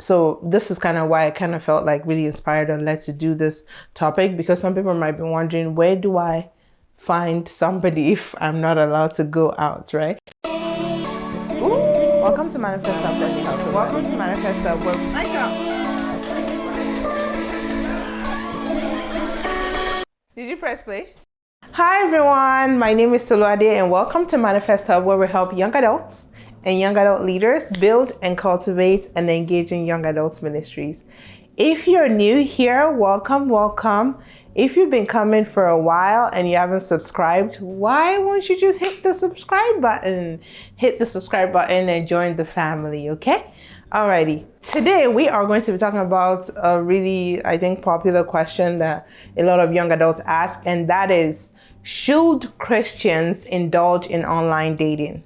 So this is kind of why I kind of felt like really inspired and led to do this topic, because some people might be wondering, where do I find somebody if I'm not allowed to go out, right? Ooh, welcome to Manifest Up. Welcome to Manifest Up. Did you press play? Hi everyone, my name is Toluade and welcome to Manifest Hub, where we help young adults and young adult leaders build and cultivate and engage in young adult ministries. If you're new here, welcome. If you've been coming for a while and you haven't subscribed, why won't you just hit the subscribe button? Hit the subscribe button and join the family, okay? Alrighty, today we are going to be talking about a really, I think, popular question that a lot of young adults ask, and that is, should Christians indulge in online dating?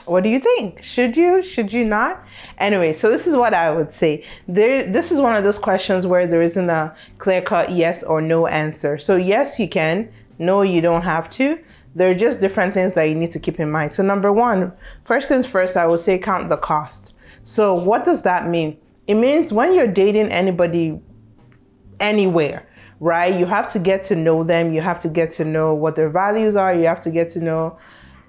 What do you think? Should you not? Anyway, so this is what I would say. This is one of those questions where there isn't a clear-cut yes or no answer. So yes, you can. No, you don't have to. There are just different things that you need to keep in mind. So number one, first things first, I would say count the cost. So what does that mean? It means when you're dating anybody anywhere, right? You have to get to know them. You have to get to know what their values are. You have to get to know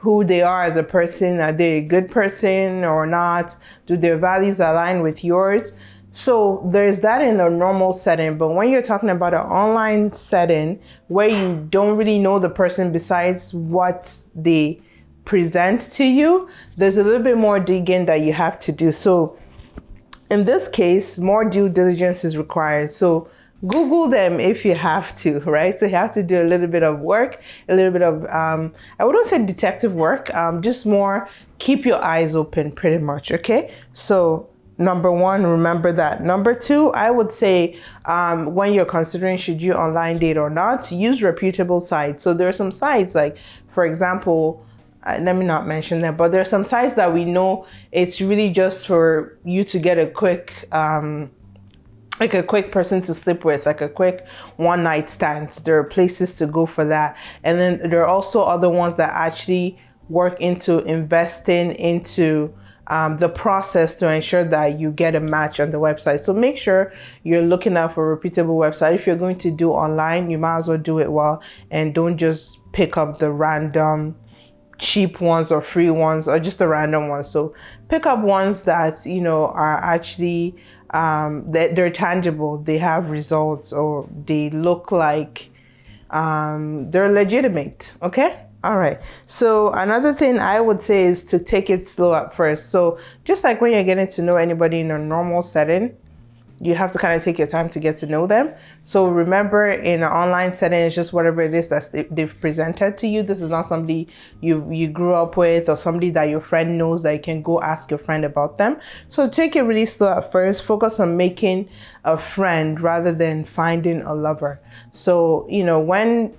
who they are as a person. Are they a good person or not? Do their values align with yours? So there's that in a normal setting, but when you're talking about an online setting where you don't really know the person besides what they present to you, there's a little bit more digging that you have to do. So in this case, more due diligence is required. So Google them if you have to, right? So you have to do a little bit of work, a little bit of, I wouldn't say detective work, just more keep your eyes open pretty much, okay? So number one, remember that. Number two, I would say when you're considering should you online date or not, use reputable sites. So there are some sites like, for example, let me not mention them, but there are some sites that we know it's really just for you to get a quick, like a quick person to sleep with, like a quick one night stand. There are places to go for that. And then there are also other ones that actually work into investing into the process to ensure that you get a match on the website. So make sure you're looking out for a reputable website. If you're going to do online, you might as well do it well and don't just pick up the random cheap ones or free ones or just the random ones. So pick up ones that, you know, are actually, they're tangible, they have results, or they look like they're legitimate, okay? All right. So another thing I would say is to take it slow at first. So just like when you're getting to know anybody in a normal setting, you have to kind of take your time to get to know them. So remember, in an online setting, it's just whatever it is that they've presented to you. This is not somebody you grew up with or somebody that your friend knows that you can go ask your friend about them. So take it really slow at first. Focus on making a friend rather than finding a lover. So, you know, when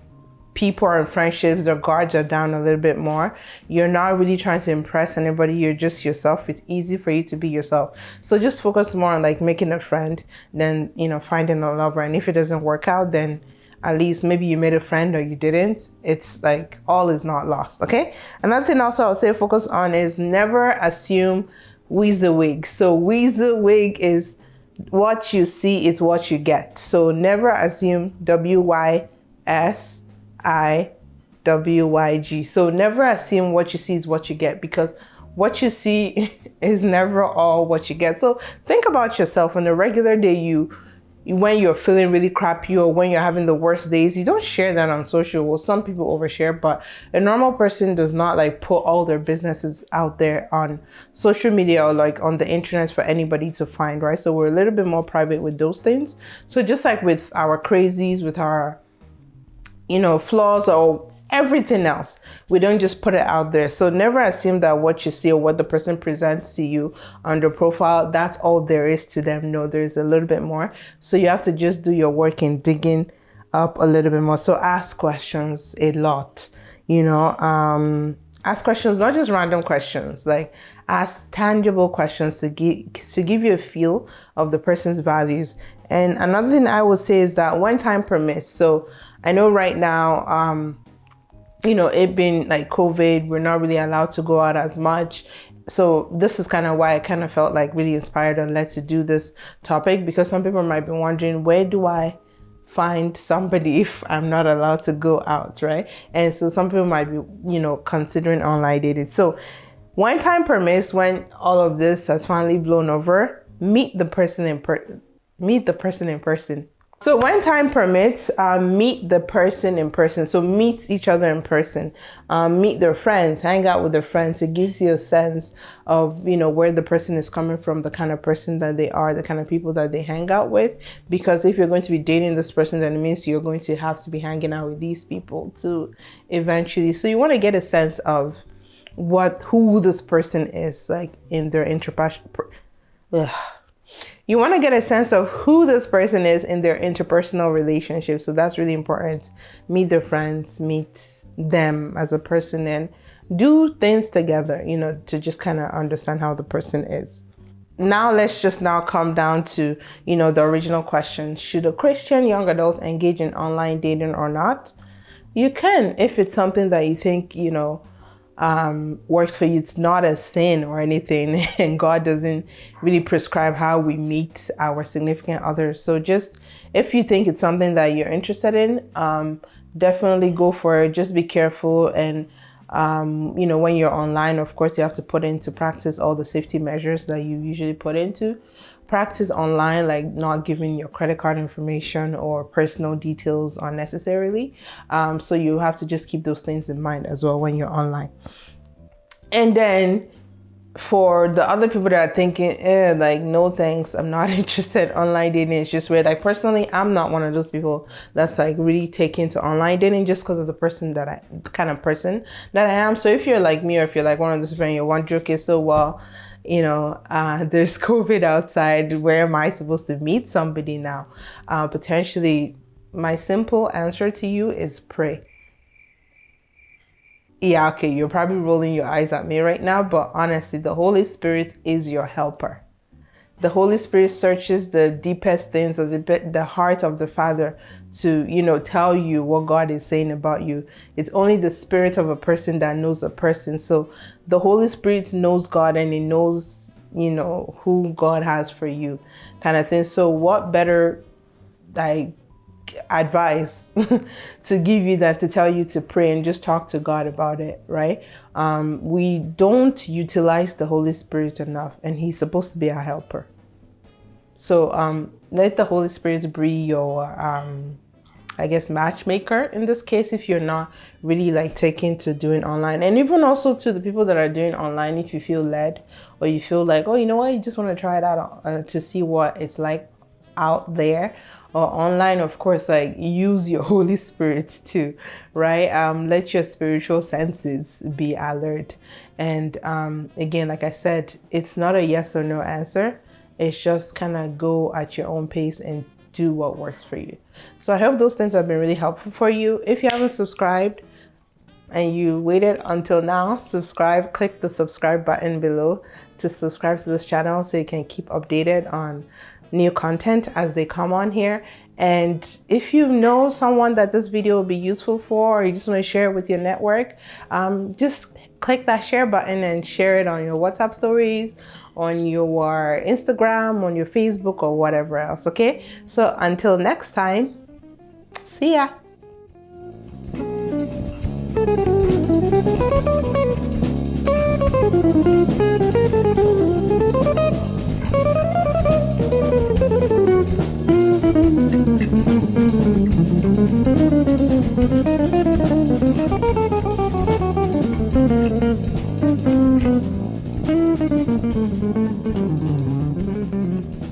people are in friendships, their guards are down a little bit more. You're not really trying to impress anybody. You're just yourself. It's easy for you to be yourself. So just focus more on like making a friend than, you know, finding a lover. And if it doesn't work out, then at least maybe you made a friend or you didn't. It's like all is not lost. Okay. Another thing also I'll say focus on is never assume WYSIWYG. So WYSIWYG is what you see is what you get. So never assume WYSIWYG. So never assume what you see is what you get, because what you see is never all what you get. So think about yourself on a regular day. When you're feeling really crappy or when you're having the worst days, you don't share that on social. Well, some people overshare, but a normal person does not like put all their businesses out there on social media or like on the internet for anybody to find, right? So we're a little bit more private with those things. So just like with our crazies, with our, you know, flaws or everything else, we don't just put it out there. So never assume that what you see or what the person presents to you on their profile, that's all there is to them. No, there's a little bit more. So you have to just do your work in digging up a little bit more. So ask questions a lot, you know, ask questions, not just random questions, like ask tangible questions to give you a feel of the person's values. And another thing I would say is that when time permits, so I know right now, you know, it being like COVID, we're not really allowed to go out as much. So this is kind of why I kind of felt like really inspired and led to do this topic, because some people might be wondering, where do I find somebody if I'm not allowed to go out, right? And so some people might be, considering online dating. So when time permits, when all of this has finally blown over, meet the person in person. So when time permits, meet the person in person. So meet each other in person, meet their friends, hang out with their friends. It gives you a sense of, where the person is coming from, the kind of person that they are, the kind of people that they hang out with. Because if you're going to be dating this person, then it means you're going to have to be hanging out with these people too, eventually. So you want to get a sense of who this person is, like in their You want to get a sense of who this person is in their interpersonal relationships. So that's really important. Meet their friends, meet them as a person, and do things together, to just kind of understand how the person is. Now let's just come down to, the original question. Should a Christian young adult engage in online dating or not? You can, if it's something that you think, works for you. It's not a sin or anything, and God doesn't really prescribe how we meet our significant others. So just if you think it's something that you're interested in, definitely go for it. Just be careful, and when you're online, of course, you have to put into practice all the safety measures that you usually put into practice online, like not giving your credit card information or personal details unnecessarily. So you have to just keep those things in mind as well when you're online. And then for the other people that are thinking, no thanks, I'm not interested. Online dating is just weird. Like personally, I'm not one of those people that's like really taken to online dating just because of the kind of person that I am. So if you're like me, or if you're like one of those people and your one joke is, so well, there's COVID outside, where am I supposed to meet somebody now? Potentially, my simple answer to you is pray. Yeah, okay, you're probably rolling your eyes at me right now, but honestly, the Holy Spirit is your helper. The Holy Spirit searches the deepest things of the heart of the Father to, tell you what God is saying about you. It's only the spirit of a person that knows a person. So the Holy Spirit knows God, and He knows, who God has for you, kind of thing. So what better, advice to give you than to tell you to pray and just talk to God about it, right? We don't utilize the Holy Spirit enough, and He's supposed to be our helper. So let the Holy Spirit be your matchmaker in this case, if you're not really taken to doing online. And even also to the people that are doing online, if you feel led, or you feel like, you just want to try it out to see what it's like out there or online, of course, use your Holy Spirit too, right? Let your spiritual senses be alert. And again, like I said, it's not a yes or no answer. It's just kind of go at your own pace and do what works for you. So I hope those things have been really helpful for you. If you haven't subscribed and you waited until now, subscribe. Click the subscribe button below to subscribe to this channel so you can keep updated on new content as they come on here. And if you know someone that this video will be useful for, or you just want to share it with your network, just click that share button and share it on your WhatsApp stories, on your Instagram, on your Facebook, or whatever else. Okay, so until next time, see ya. Thank you.